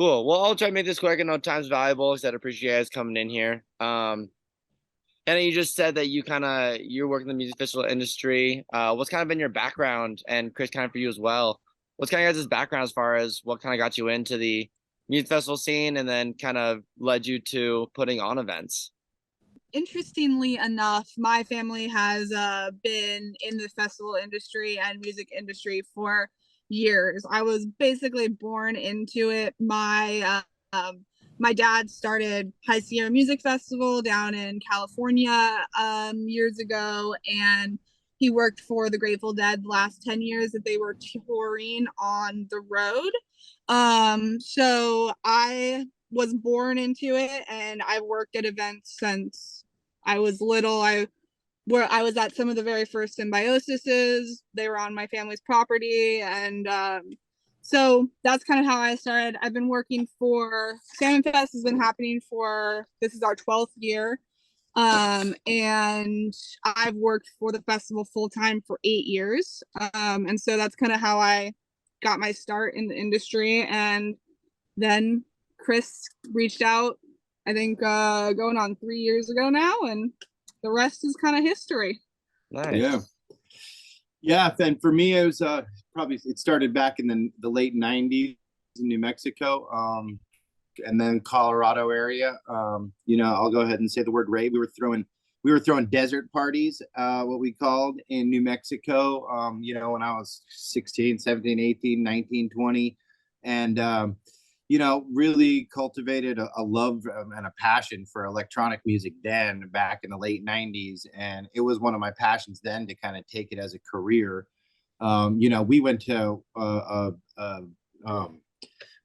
Cool. Well, I'll try to make this quick. I know time's valuable, so I'd appreciate you guys coming in here. And you just said that you're working in the music festival industry. What's kind of been your background, and Chris, kind of for you as well? What's kind of guys' background as far as what kind of got you into the music festival scene, and then kind of led you to putting on events? Interestingly enough, my family has been in the festival industry and music industry for years. I was basically born into it. My dad started High Sierra Music Festival down in California years ago, and he worked for the Grateful Dead the last 10 years that they were touring on the road. So I was born into it, and I've worked at events since I was little. I was at some of the very first symbiosises. They were on my family's property, and so that's kind of how I started. I've been working for Salmon Fest. Has been happening for, this is our 12th year, and I've worked for the festival full time for 8 years, and so that's kind of how I got my start in the industry. And then Chris reached out, I think going on 3 years ago now, and the rest is kind of history. Nice. Yeah. And for me, it was probably, it started back in the late 90s in New Mexico, and then Colorado area. I'll go ahead and say the word rave. We were throwing desert parties, what we called, in New Mexico, when I was 16, 17, 18, 19, 20. And really cultivated a love and a passion for electronic music then, back in the late 90s. And it was one of my passions then to kind of take it as a career. We went to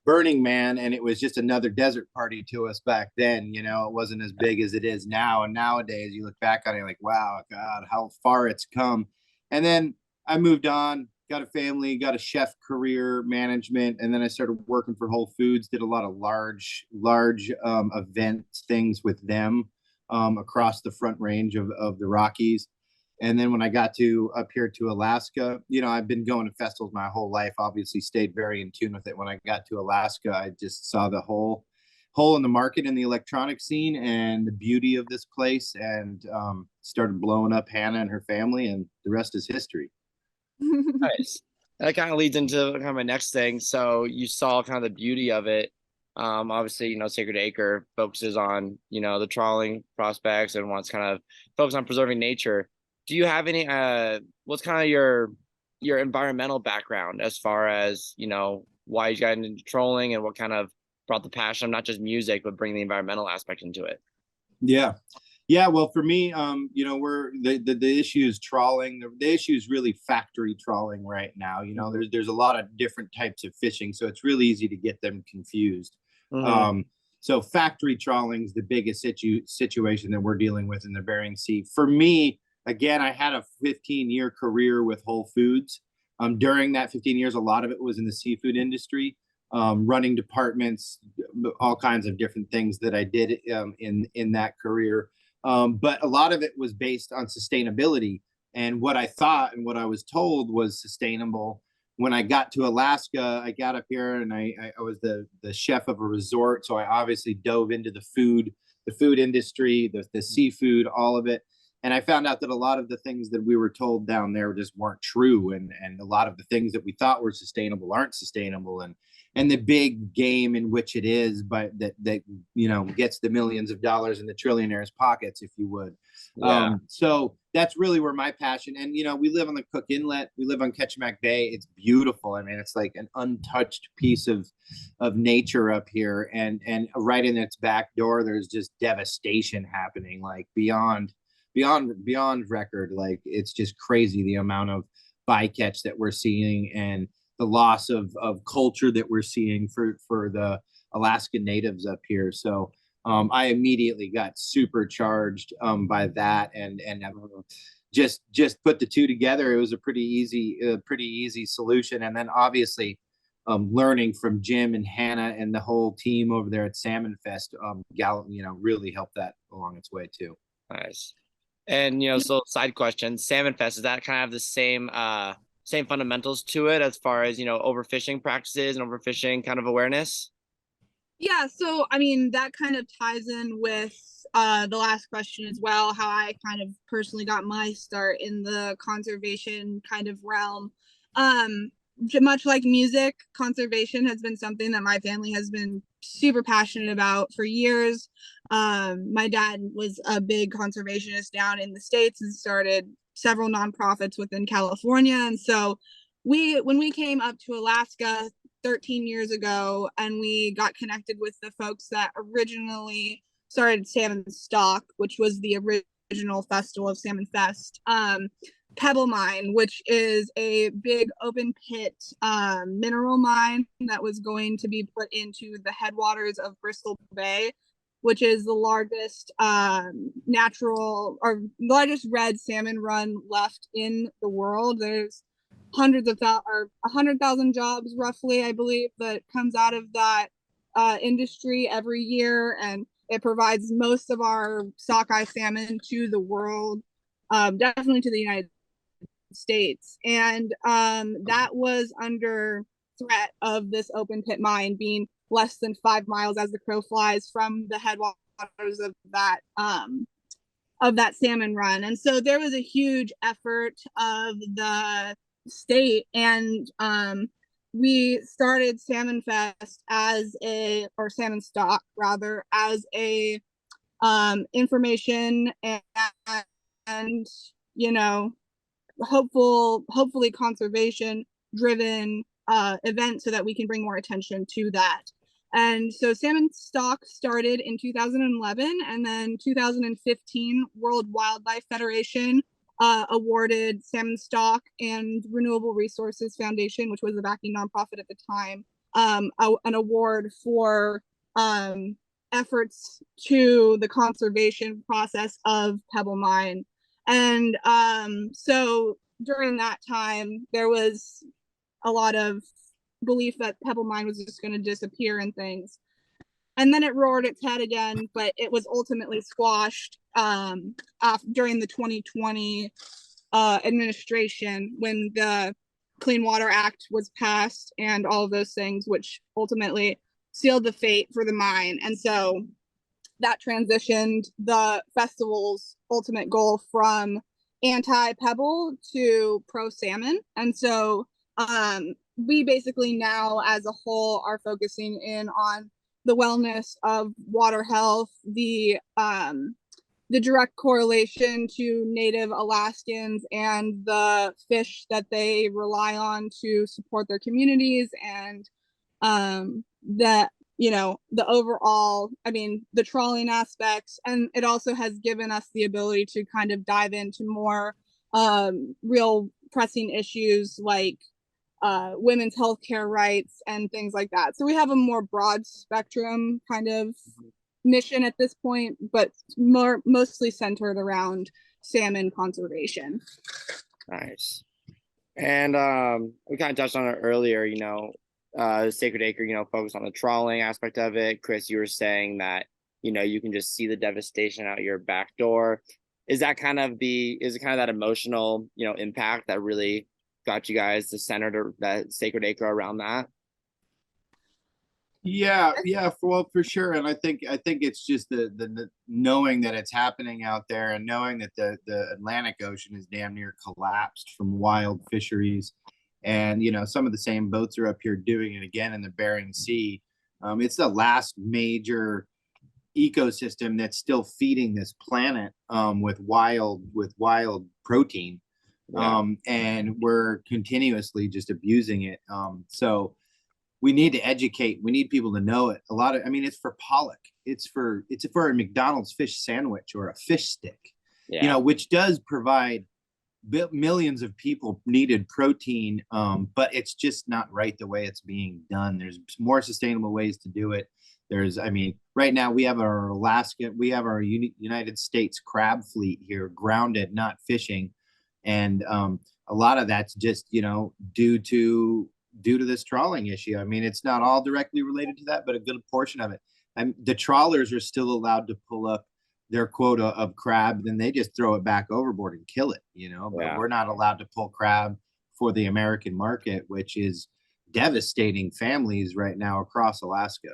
Burning Man, and it was just another desert party to us back then. It wasn't as big as it is now. And nowadays you look back on it like, wow, God, how far it's come. And then I moved on, got a family, got a chef career, management, and then I started working for Whole Foods, did a lot of large event things with them across the Front Range of the Rockies. And then when I got up here to Alaska, I've been going to festivals my whole life, obviously stayed very in tune with it. When I got to Alaska, I just saw the hole in the market in the electronic scene and the beauty of this place, and started blowing up Hannah and her family, and the rest is history. Nice. That kind of leads into kind of my next thing. So you saw kind of the beauty of it. Obviously, Sacred Acre focuses on, the trawling prospects and wants kind of focus on preserving nature. Do you have any, what's kind of your environmental background as far as, why you got into trolling, and what kind of brought the passion of not just music, but bring the environmental aspect into it? Yeah, well, for me, we're the issue is trawling. The issue is really factory trawling right now. There's a lot of different types of fishing, so it's really easy to get them confused. Mm-hmm. So factory trawling is the biggest situation that we're dealing with in the Bering Sea. For me, again, I had a 15-year career with Whole Foods. During that 15 years, a lot of it was in the seafood industry, running departments, all kinds of different things that I did in that career. But a lot of it was based on sustainability, and what I thought and what I was told was sustainable. When I got to Alaska, I got up here and I was the chef of a resort. So I obviously dove into the food industry, the seafood, all of it. And I found out that a lot of the things that we were told down there just weren't true. And a lot of the things that we thought were sustainable aren't sustainable. And the big game in which it is, but that gets the millions of dollars in the trillionaires' pockets, if you would. Yeah. So that's really where my passion. And we live on the Cook Inlet. We live on Ketchimak Bay. It's beautiful. I mean, it's like an untouched piece of nature up here. And right in its back door, there's just devastation happening, like beyond record. Like, it's just crazy the amount of bycatch that we're seeing, and the loss of culture that we're seeing for the Alaskan natives up here. So I immediately got supercharged by that, and just put the two together. It was a pretty easy solution. And then obviously learning from Jim and Hannah and the whole team over there at Salmon Fest, really helped that along its way too. Nice. And so side question, Salmon Fest, does that kind of have the same fundamentals to it as far as overfishing practices and overfishing kind of awareness? Yeah, so I mean that kind of ties in with the last question as well, how I kind of personally got my start in the conservation kind of realm. Um, Much like music, conservation has been something that my family has been super passionate about for years. My dad was a big conservationist down in the States and started several nonprofits within California. And so when we came up to Alaska 13 years ago and we got connected with the folks that originally started Salmon Stock, which was the original festival of Salmon Fest. Pebble Mine, which is a big open pit mineral mine that was going to be put into the headwaters of Bristol Bay, which is the largest natural or largest red salmon run left in the world. There's hundreds of or 100,000 jobs roughly, I believe, that comes out of that industry every year, and it provides most of our sockeye salmon to the world, definitely to the United States. And that was under threat of this open pit mine being less than 5 miles as the crow flies from the headwaters of that salmon run. And so there was a huge effort of the state, and we started Salmon Fest or Salmon Stock rather, as a information and you know, hopefully conservation driven event so that we can bring more attention to that. And so Salmon Stock started in 2011, and then 2015 World Wildlife Federation awarded Salmon Stock and Renewable Resources Foundation, which was the backing nonprofit at the time, an award for efforts to the conservation process of Pebble Mine. And so during that time, there was a lot of belief that Pebble Mine was just going to disappear and things. And then it roared its head again, but it was ultimately squashed during the 2020 administration when the Clean Water Act was passed and all of those things, which ultimately sealed the fate for the mine. And so that transitioned the festival's ultimate goal from anti-pebble to pro-salmon. And so we basically now as a whole are focusing in on the wellness of water health, the direct correlation to Native Alaskans and the fish that they rely on to support their communities, and that, you know, the overall, I mean, the trawling aspects. And it also has given us the ability to kind of dive into more real pressing issues like women's healthcare rights and things like that. So we have a more broad spectrum kind of mission at this point, but mostly centered around salmon conservation. Nice. And we kind of touched on it earlier, you know, Sacred Acre, you know, focus on the trawling aspect of it. Chris, you were saying that, you know, you can just see the devastation out your back door. Is it kind of that emotional, you know, impact that really got you guys to center that Sacred Acre around that? Yeah, for sure. And I think it's just the knowing that it's happening out there, and knowing that the Atlantic Ocean is damn near collapsed from wild fisheries. And you know, some of the same boats are up here doing it again in the Bering Sea. It's the last major ecosystem that's still feeding this planet with wild protein. And we're continuously just abusing it. So we need to educate. We need people to know it. I mean, it's for pollock. It's for a McDonald's fish sandwich or a fish stick, you know, which does provide millions of people needed protein. But it's just not right the way it's being done. There's more sustainable ways to do it. I mean, right now we have our United States crab fleet here grounded, not fishing. And a lot of that's just, you know, due to this trawling issue. I mean, it's not all directly related to that, but a good portion of it. And the trawlers are still allowed to pull up their quota of crab, then they just throw it back overboard and kill it, you know. But we're not allowed to pull crab for the American market, which is devastating families right now across Alaska.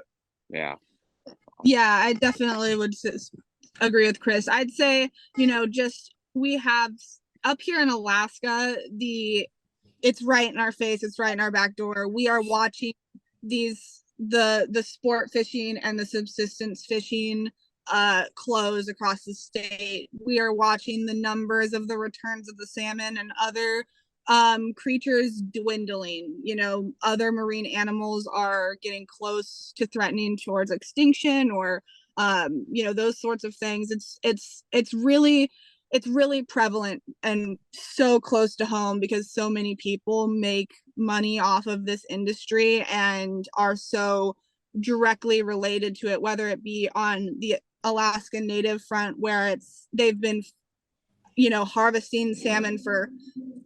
Yeah. Yeah, I definitely would agree with Chris. I'd say, just we have up here in Alaska, it's right in our face, it's right in our back door. We are watching the sport fishing and the subsistence fishing close across the state. We are watching the numbers of the returns of the salmon and other creatures dwindling. Other marine animals are getting close to threatening towards extinction, or those sorts of things. It's really prevalent and so close to home because so many people make money off of this industry and are so directly related to it, whether it be on the Alaska Native front, where they've been harvesting salmon for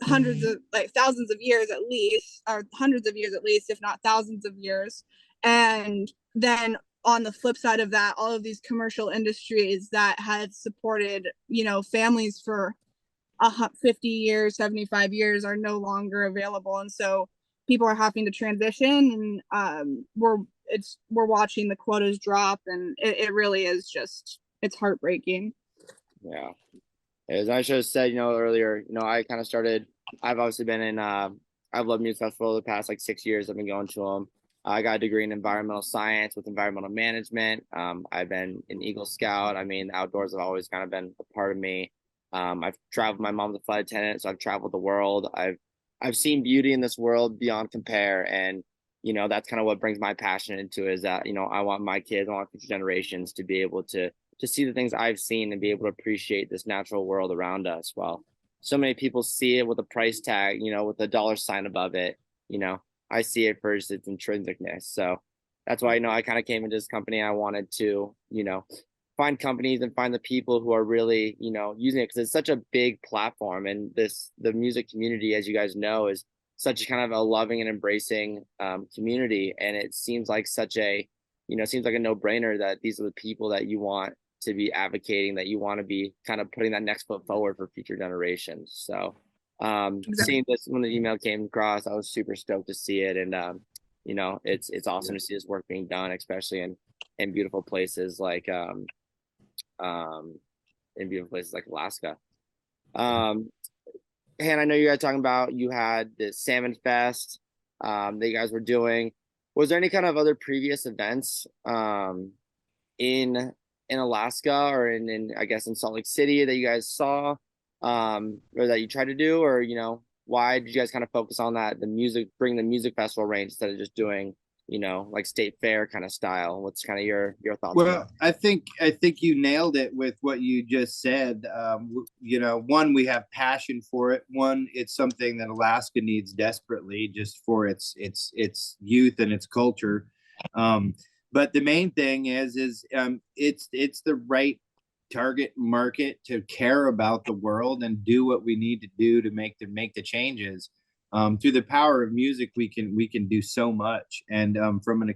thousands of years at least, or hundreds of years at least, if not thousands of years. And then on the flip side of that, all of these commercial industries that had supported, families for 50 years, 75 years are no longer available. And so people are having to transition, and we're watching the quotas drop, and it really is it's heartbreaking. Yeah. As I should have said, earlier, I kind of started, I've obviously been in, I've loved music festival the past like 6 years. I've been going to them. I got a degree in environmental science with environmental management. I've been an Eagle Scout. I mean, outdoors have always kind of been a part of me. I've traveled, my mom's a flight attendant, so I've traveled the world. I've seen beauty in this world beyond compare. And, that's kind of what brings my passion into it, is that, I want my kids, I want future generations to be able to see the things I've seen and be able to appreciate this natural world around us. Well, so many people see it with a price tag, with a dollar sign above it. I see it for its intrinsicness. So that's why, I kind of came into this company. I wanted to, find companies and find the people who are really, using it, because it's such a big platform. And the music community, as you guys know, is such a kind of a loving and embracing community. And it seems like seems like a no-brainer that these are the people that you want to be advocating, that you want to be kind of putting that next foot forward for future generations. So Exactly. seeing this when the email came across, I was super stoked to see it. And it's awesome to see this work being done, especially in beautiful places like Alaska. And I know you guys talking about, you had the Salmon Fest that you guys were doing. Was there any kind of other previous events in Alaska, or in I guess in Salt Lake City, that you guys saw, or that you tried to do, or why did you guys kind of focus on that, bring the music festival range instead of just doing like state fair kind of style? What's kind of your thoughts? Well, I think you nailed it with what you just said. One, we have passion for it. One, it's something that Alaska needs desperately, just for its youth and its culture. But the main thing is it's the right target market to care about the world and do what we need to do to make the changes. Through the power of music, we can do so much. And from a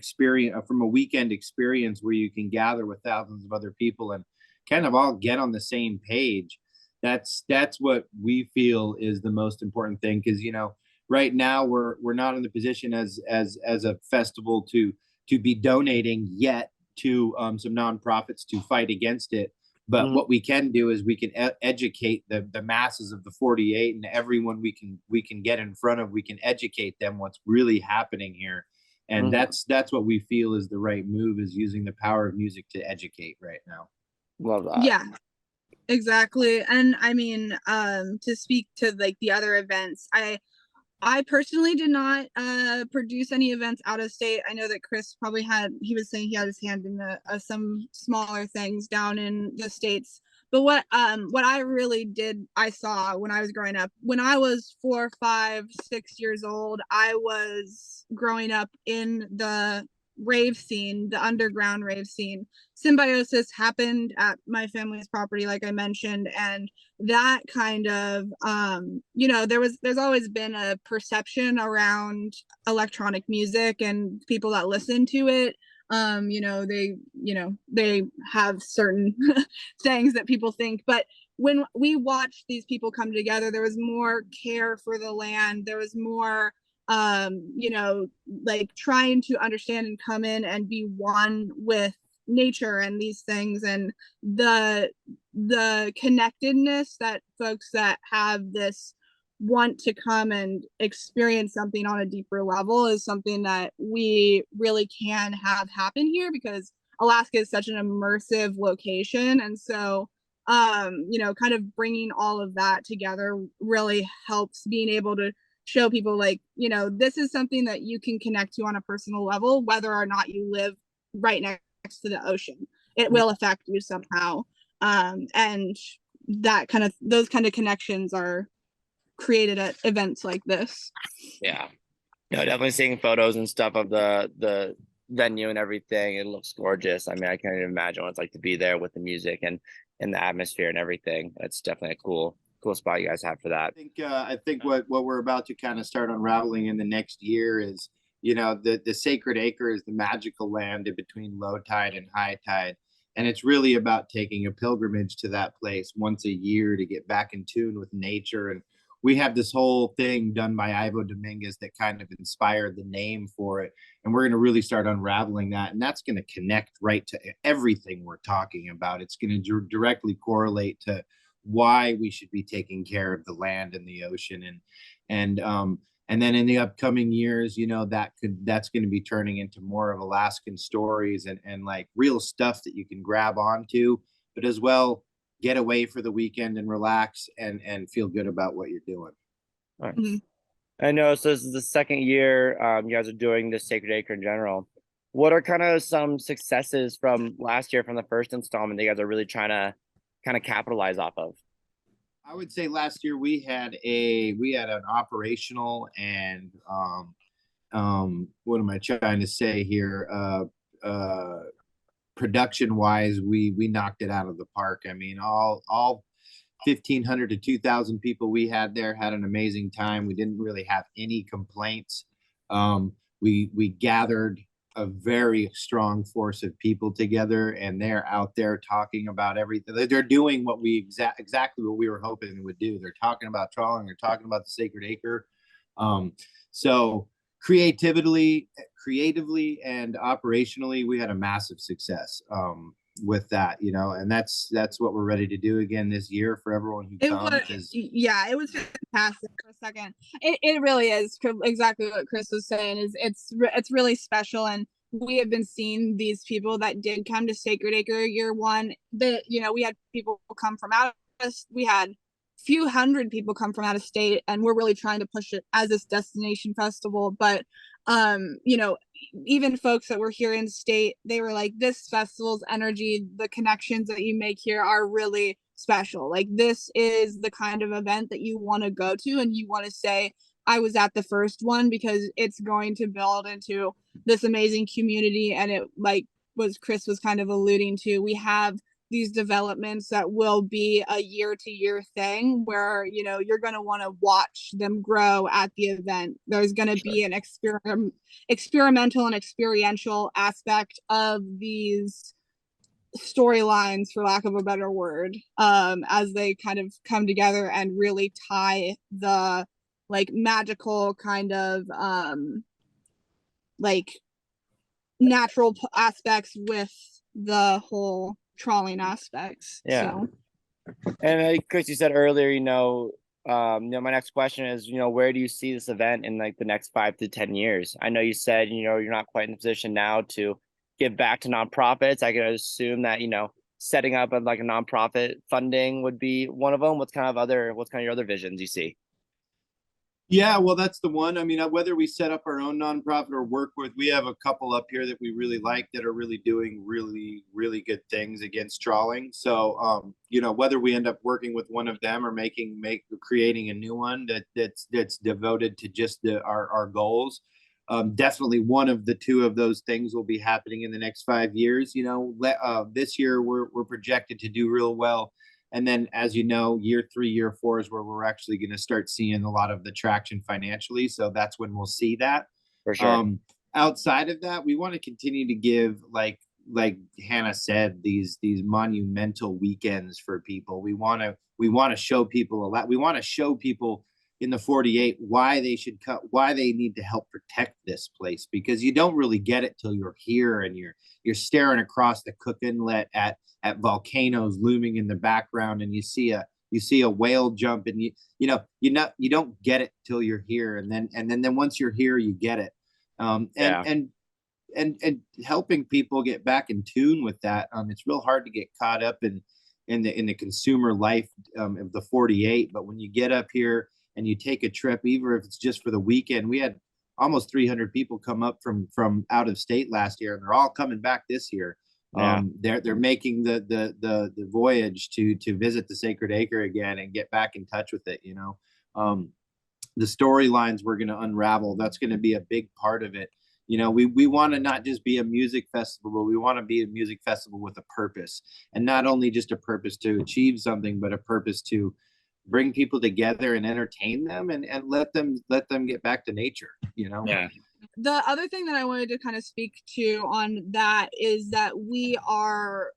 weekend experience where you can gather with thousands of other people and kind of all get on the same page, that's what we feel is the most important thing. Because right now we're not in the position as a festival to be donating yet to some nonprofits to fight against it. But what we can do is we can educate the masses of the 48, and everyone we can get in front of. We can educate them what's really happening here, and that's what we feel is the right move, is using the power of music to educate right now. Love that. Yeah, exactly. And I mean, to speak to like the other events, I personally did not produce any events out of state. I know that Chris probably he was saying he had his hand in some smaller things down in the States. But what I really I saw when I was growing up, when I was 4, 5, 6 years old, I was growing up in the rave scene, the underground rave scene. Symbiosis happened at my family's property, like I mentioned, and that kind of there's always been a perception around electronic music and people that listen to it. They have certain things that people think, but when we watched these people come together, there was more care for the land, there was more you know, like trying to understand and come in and be one with nature and these things, and the connectedness that folks that have this want to come and experience something on a deeper level is something that we really can have happen here, because Alaska is such an immersive location. And so you know, kind of bringing all of that together really helps being able to show people, like, you know, this is something that you can connect to on a personal level, whether or not you live right next to the ocean. It will affect you somehow. And that kind of, those kind of connections are created at events like this. Yeah. You know, definitely seeing photos and stuff of the venue and everything. It looks gorgeous. I mean, I can't even imagine what it's like to be there with the music and the atmosphere and everything. It's definitely a cool spot you guys have for that. I think what we're about to kind of start unraveling in the next year is, you know, the Sacred Acre is the magical land in between low tide and high tide. And it's really about taking a pilgrimage to that place once a year to get back in tune with nature. And we have this whole thing done by Ivo Dominguez that kind of inspired the name for it. And we're going to really start unraveling that. And that's going to connect right to everything we're talking about. It's going to directly correlate to why we should be taking care of the land and the ocean. And then in the upcoming years, you know, that's going to be turning into more of Alaskan stories and like real stuff that you can grab onto, but as well get away for the weekend and relax and feel good about what you're doing. All right. Mm-hmm. I know, so this is the second year you guys are doing the Sacred Acre in general. What are kind of some successes from last year, from the first installment, that you guys are really trying to kind of capitalize off of? I would say last year we had an operational and what am I trying to say here? Production wise, we knocked it out of the park. I mean, all 1,500 to 2,000 people we had there had an amazing time. We didn't really have any complaints. We gathered a very strong force of people together, and they're out there talking about everything. They're doing what exactly what we were hoping they would do. They're talking about trawling. They're talking about the Sacred Acre. So creatively and operationally, we had a massive success with that, you know, and that's what we're ready to do again this year for everyone who comes. Yeah, it was fantastic for a second. It really is exactly what Chris was saying. Is it's really special, and we have been seeing these people that did come to Sacred Acre year one. That, you know, we had people come from out of us. We had few hundred people come from out of state, and we're really trying to push it as this destination festival. But you know, even folks that were here in state, they were like, this festival's energy, the connections that you make here are really special. Like, this is the kind of event that you want to go to, and you want to say, I was at the first one, because it's going to build into this amazing community. And it, like was Chris was kind of alluding to, we have these developments that will be a year-to-year thing where, you know, you're going to want to watch them grow at the event. There's going to be an experimental and experiential aspect of these storylines, for lack of a better word, as they kind of come together and really tie the like magical kind of like natural aspects with the whole trawling aspects. Yeah. So. And Chris, you said earlier, you know, my next question is, you know, where do you see this event in like the next 5 to 10 years? I know you said, you know, you're not quite in a position now to give back to nonprofits. I can assume that, you know, setting up like a nonprofit funding would be one of them. What's kind of your other visions you see? Yeah, well, that's the one. I mean, whether we set up our own nonprofit or work with, we have a couple up here that we really like that are really doing really, really good things against trawling. So, you know, whether we end up working with one of them or creating a new one that's devoted to just our goals, definitely one of the two of those things will be happening in the next 5 years. You know, this year we're projected to do real well. And then, as you know, year 3, year 4 is where we're actually going to start seeing a lot of the traction financially. So that's when we'll see that. For sure. Outside of that, we want to continue to give, like Hannah said, these monumental weekends for people. We want to show people a lot. We want to show people in the 48 why they should cut, why they need to help protect this place, because you don't really get it till you're here and you're staring across the Cook Inlet at volcanoes looming in the background, and you see a whale jump, and you don't get it till you're here, and then once you're here you get it. And helping people get back in tune with that. It's real hard to get caught up in the consumer life of the 48, but when you get up here and you take a trip, even if it's just for the weekend, we had almost 300 people come up from out of state last year, and they're all coming back this year. They're making the voyage to visit the Sacred Acre again and get back in touch with it. The storylines we're going to unravel, that's going to be a big part of it. We want to not just be a music festival, but we want to be a music festival with a purpose, and not only just a purpose to achieve something, but a purpose to bring people together and entertain them, and let them get back to nature. The other thing that I wanted to kind of speak to on that is that we are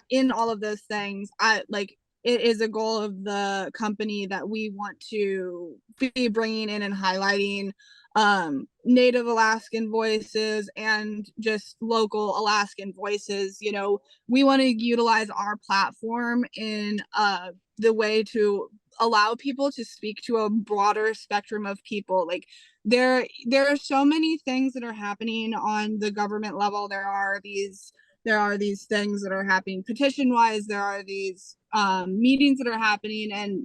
in all of those things. It is a goal of the company that we want to be bringing in and highlighting Native Alaskan voices and just local Alaskan voices. We want to utilize our platform in the way to allow people to speak to a broader spectrum of people. There are so many things that are happening on the government level. There are these things that are happening petition wise. There are these meetings that are happening, and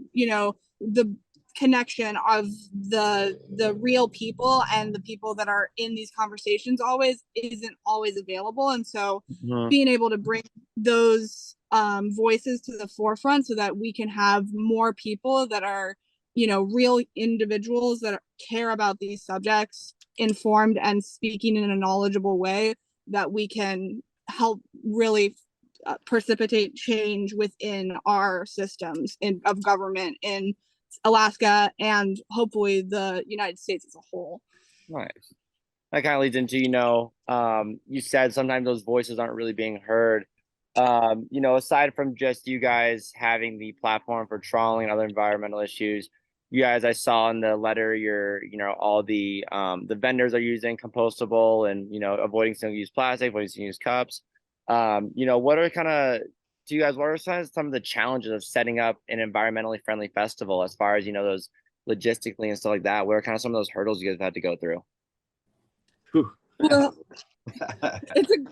the connection of the real people and the people that are in these conversations isn't always available. And so being able to bring those voices to the forefront so that we can have more people that are real individuals that care about these subjects, informed and speaking in a knowledgeable way, that we can help really precipitate change within our systems of government in Alaska and hopefully the United States as a whole. Nice. That kind of leads into, you said sometimes those voices aren't really being heard. Aside from just you guys having the platform for trawling and other environmental issues, you guys, I saw in the letter, all the vendors are using compostable and, avoiding single-use plastic, avoiding single-use cups. What are some of the challenges of setting up an environmentally friendly festival, as far as, those logistically and stuff like that? What are kind of some of those hurdles you guys have had to go through? Well,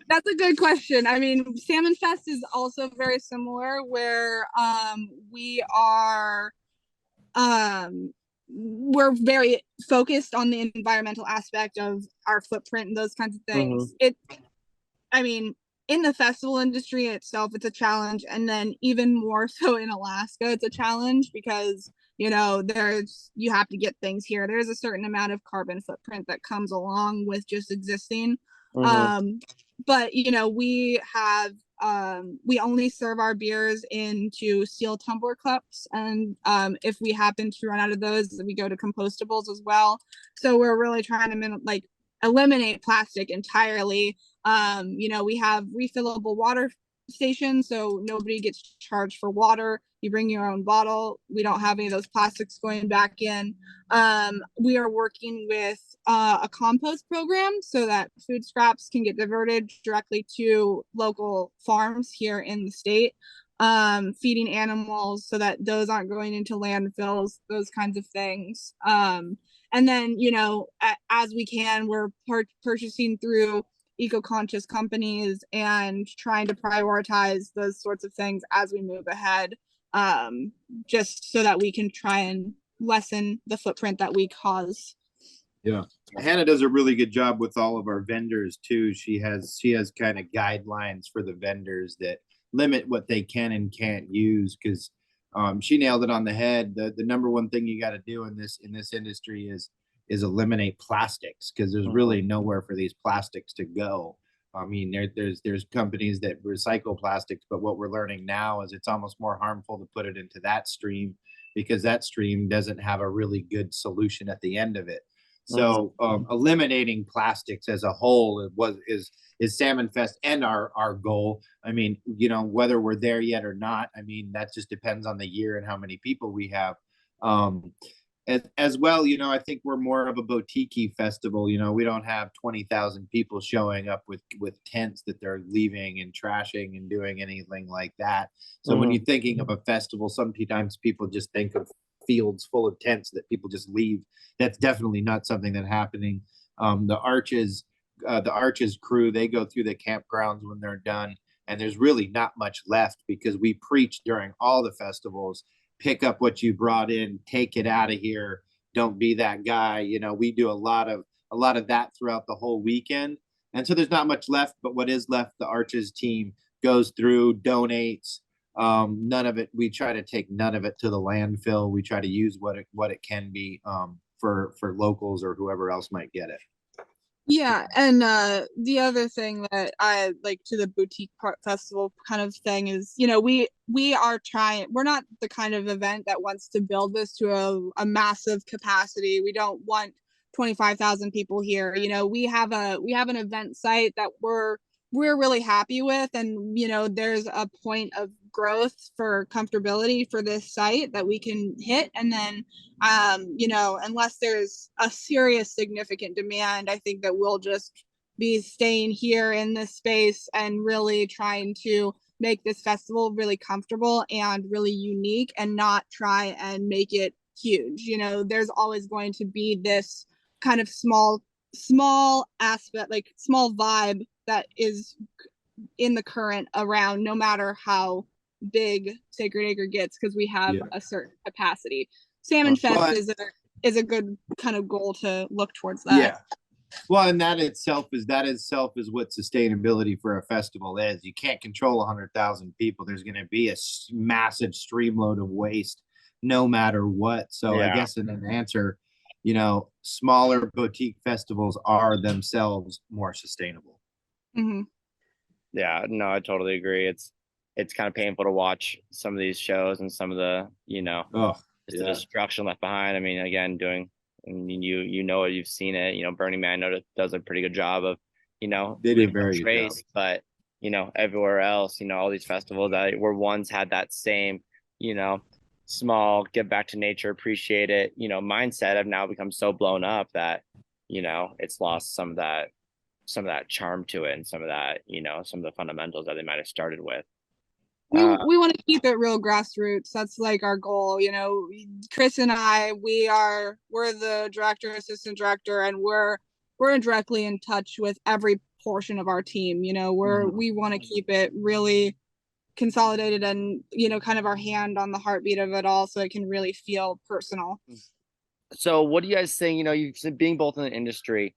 that's a good question. I mean, Salmon Fest is also very similar, where we're very focused on the environmental aspect of our footprint and those kinds of things. In the festival industry itself, it's a challenge, and then even more so in Alaska, it's a challenge because you have to get things here. There's a certain amount of carbon footprint that comes along with just existing. But we have we only serve our beers into steel tumbler cups, and if we happen to run out of those, we go to compostables as well. So we're really trying to eliminate plastic entirely. We have refillable water stations, so nobody gets charged for water. You bring your own bottle. We don't have any of those plastics going back in. We are working with a compost program so that food scraps can get diverted directly to local farms here in the state, feeding animals so that those aren't going into landfills, those kinds of things. And then, as we can, we're purchasing through eco-conscious companies and trying to prioritize those sorts of things as we move ahead, just so that we can try and lessen the footprint that we cause. Yeah, Hannah does a really good job with all of our vendors too. She has kind of guidelines for the vendors that limit what they can and can't use, because she nailed it on the head. The number one thing you got to do in this industry is eliminate plastics, because there's really nowhere for these plastics to go. I mean, there's companies that recycle plastics, but what we're learning now is it's almost more harmful to put it into that stream, because that stream doesn't have a really good solution at the end of it. So eliminating plastics as a whole is Salmon Fest and our goal. I mean, whether we're there yet or not, I mean, that just depends on the year and how many people we have. As well, I think we're more of a boutique festival. We don't have 20,000 people showing up with tents that they're leaving and trashing and doing anything like that. So when you're thinking of a festival, sometimes people just think of fields full of tents that people just leave. That's definitely not something that's happening. The Arches crew, they go through the campgrounds when they're done, and there's really not much left because we preach during all the festivals: pick up what you brought in, take it out of here, don't be that guy. We do a lot of that throughout the whole weekend, and so there's not much left. But what is left, the Arches team goes through, donates. None of it, we try to take none of it to the landfill. We try to use what it can be, for locals or whoever else might get it. Yeah, and the other thing that I like to the boutique festival kind of thing is, we are trying, we're not the kind of event that wants to build this to a massive capacity. We don't want 25,000 people here. We have an event site that we're really happy with, and there's a point of growth for comfortability for this site that we can hit, and then unless there's a serious significant demand, I think that we'll just be staying here in this space and really trying to make this festival really comfortable and really unique, and not try and make it huge. There's always going to be this kind of small aspect, like small vibe that is in the current around, no matter how big Sacred Acre gets, because we have a certain capacity. Salmon Fest is a good kind of goal to look towards that. Yeah. Well, and that itself is what sustainability for a festival is. You can't control 100,000 people. There's going to be a massive streamload of waste no matter what. So I guess in an answer, smaller boutique festivals are themselves more sustainable. Mm-hmm. Yeah, no, I totally agree. It's kind of painful to watch some of these shows and some of the, the destruction left behind. I mean, again, you've seen it. Burning Man does a pretty good job of, they do very good job. But everywhere else, all these festivals that were once had that same, small, give back to nature, appreciate it, mindset have now become so blown up that, it's lost some of that charm to it, and some of that, some of the fundamentals that they might have started with. We want to keep it real grassroots. That's like our goal. Chris and I, we're the director, assistant director, and we're directly in touch with every portion of our team. We want to keep it really consolidated and, kind of our hand on the heartbeat of it all, so it can really feel personal. So what do you guys think, you've being both in the industry,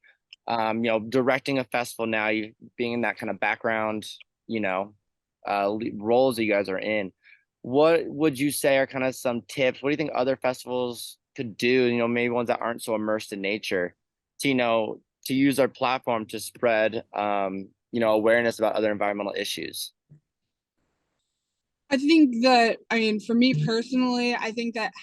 directing a festival now, you being in that kind of background, roles that you guys are in, what would you say are kind of some tips? What do you think other festivals could do, maybe ones that aren't so immersed in nature, to use our platform to spread, awareness about other environmental issues? I think that, for me personally, I think that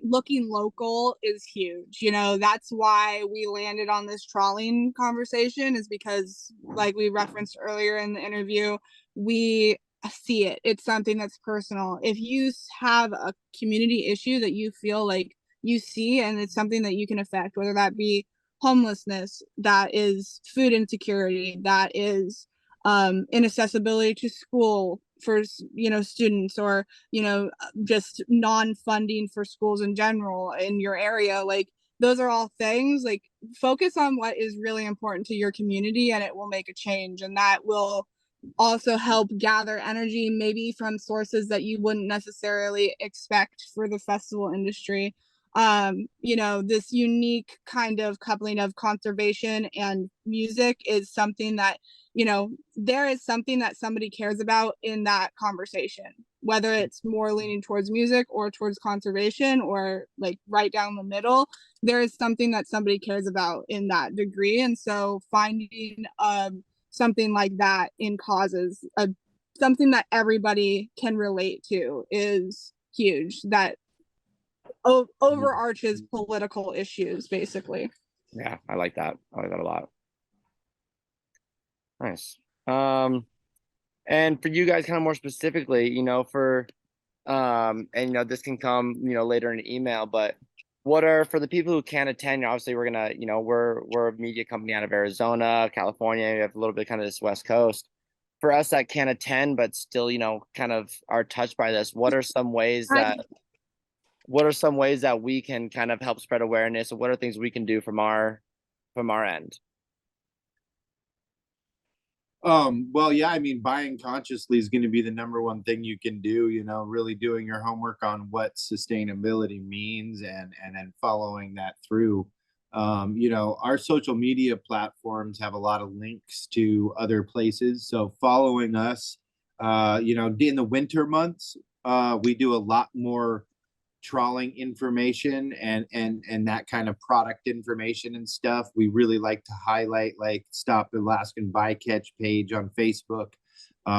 looking local is huge. That's why we landed on this trawling conversation, is because, like we referenced earlier in the interview, we see it. It's something that's personal. If you have a community issue that you feel like you see, and it's something that you can affect, whether that be homelessness, that is food insecurity, that is inaccessibility to school for students, or just non-funding for schools in general in your area, like those are all things, like focus on what is really important to your community, and it will make a change, and that will also help gather energy maybe from sources that you wouldn't necessarily expect for the festival industry. This unique kind of coupling of conservation and music is something that, there is something that somebody cares about in that conversation, whether it's more leaning towards music or towards conservation, or like right down the middle. There is something that somebody cares about in that degree. And so finding something like that in causes, something that everybody can relate to, is huge. That overarches political issues, basically. Yeah, I like that a lot. Nice. And for you guys, kind of more specifically, for And this can come later in an email, but what are, for the people who can't attend, obviously we're gonna, we're a media company out of Arizona, California. We have a little bit kind of this West Coast. For us that can't attend but still kind of are touched by this, what are some ways that we can kind of help spread awareness, and what are things we can do from our end? Well, yeah, I mean, buying consciously is going to be the number one thing you can do, really doing your homework on what sustainability means and then following that through. Our social media platforms have a lot of links to other places. So following us, in the winter months, we do a lot more trawling information and that kind of product information and stuff. We really like to highlight like Stop Alaskan Bycatch page on Facebook.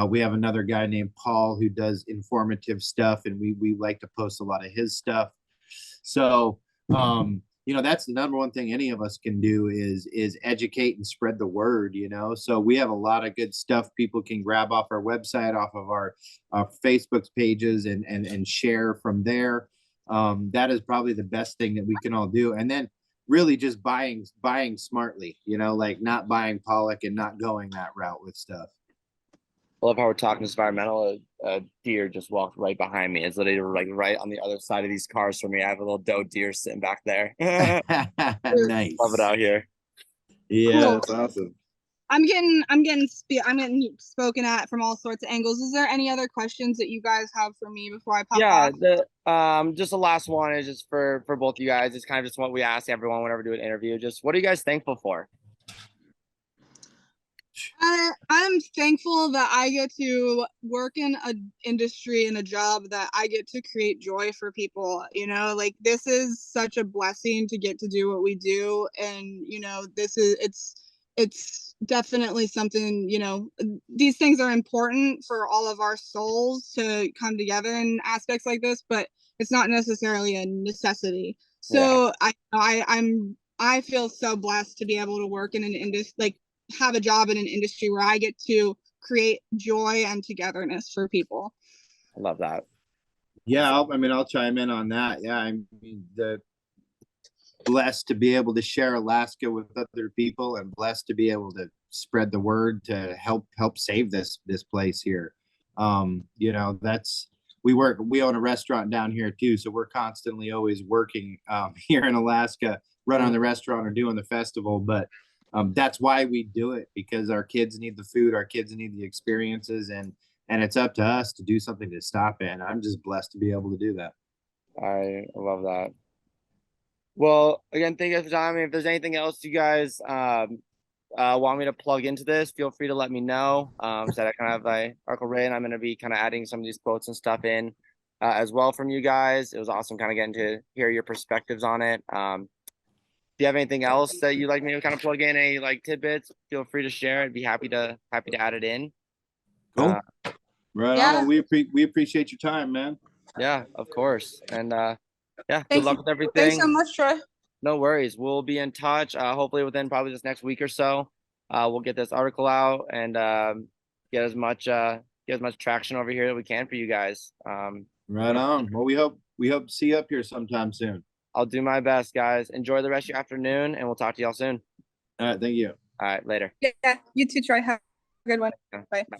We have another guy named Paul who does informative stuff, and we like to post a lot of his stuff. So that's the number one thing any of us can do is educate and spread the word. So we have a lot of good stuff people can grab off our website, off of our Facebook pages, and share from there. That is probably the best thing that we can all do. And then really just buying smartly, like not buying Pollock and not going that route with stuff. I love how we're talking environmental. A deer just walked right behind me. It's literally like right on the other side of these cars from me. I have a little doe deer sitting back there. Nice. Love it out here. Yeah, cool. That's awesome. I'm getting spoken at from all sorts of angles. Is there any other questions that you guys have for me before I pop off? Just the last one is just for both of you guys. It's kind of just what we ask everyone whenever we do an interview. Just what are you guys thankful for? I'm thankful that I get to work in an industry and a job that I get to create joy for people. Like this is such a blessing to get to do what we do, and it's definitely something. These things are important for all of our souls to come together in aspects like this, but it's not necessarily a necessity. So I feel so blessed to be able to work in an industry, have a job in an industry where I get to create joy and togetherness for people. I love that. Yeah, I'll chime in on that. Yeah, I mean, blessed to be able to share Alaska with other people, and blessed to be able to spread the word to help save this place here. We own a restaurant down here too, so we're constantly always working here in Alaska, running the restaurant or doing the festival, but that's why we do it, because our kids need the food, our kids need the experiences, and it's up to us to do something to stop it. And I'm just blessed to be able to do that. I love that. Well, again, thank you guys for time. If there's anything else you guys want me to plug into this, feel free to let me know. So I kind of have an article written. I'm going to be kind of adding some of these quotes and stuff in as well from you guys. It was awesome kind of getting to hear your perspectives on it. Do you have anything else that you'd like me to kind of plug in, any tidbits? Feel free to share. I'd be happy to add it in. Cool. Right on. We appreciate your time, man. Yeah, of course. And good luck with everything. Thanks so much, Troy. No worries. We'll be in touch. Hopefully within probably this next week or so. We'll get this article out and get as much traction over here that we can for you guys. Right on. Well, we hope to see you up here sometime soon. I'll do my best, guys. Enjoy the rest of your afternoon, and we'll talk to y'all soon. All right. Thank you. All right. Later. Yeah. You too, Troy. Have a good one. Yeah, Bye. Bye.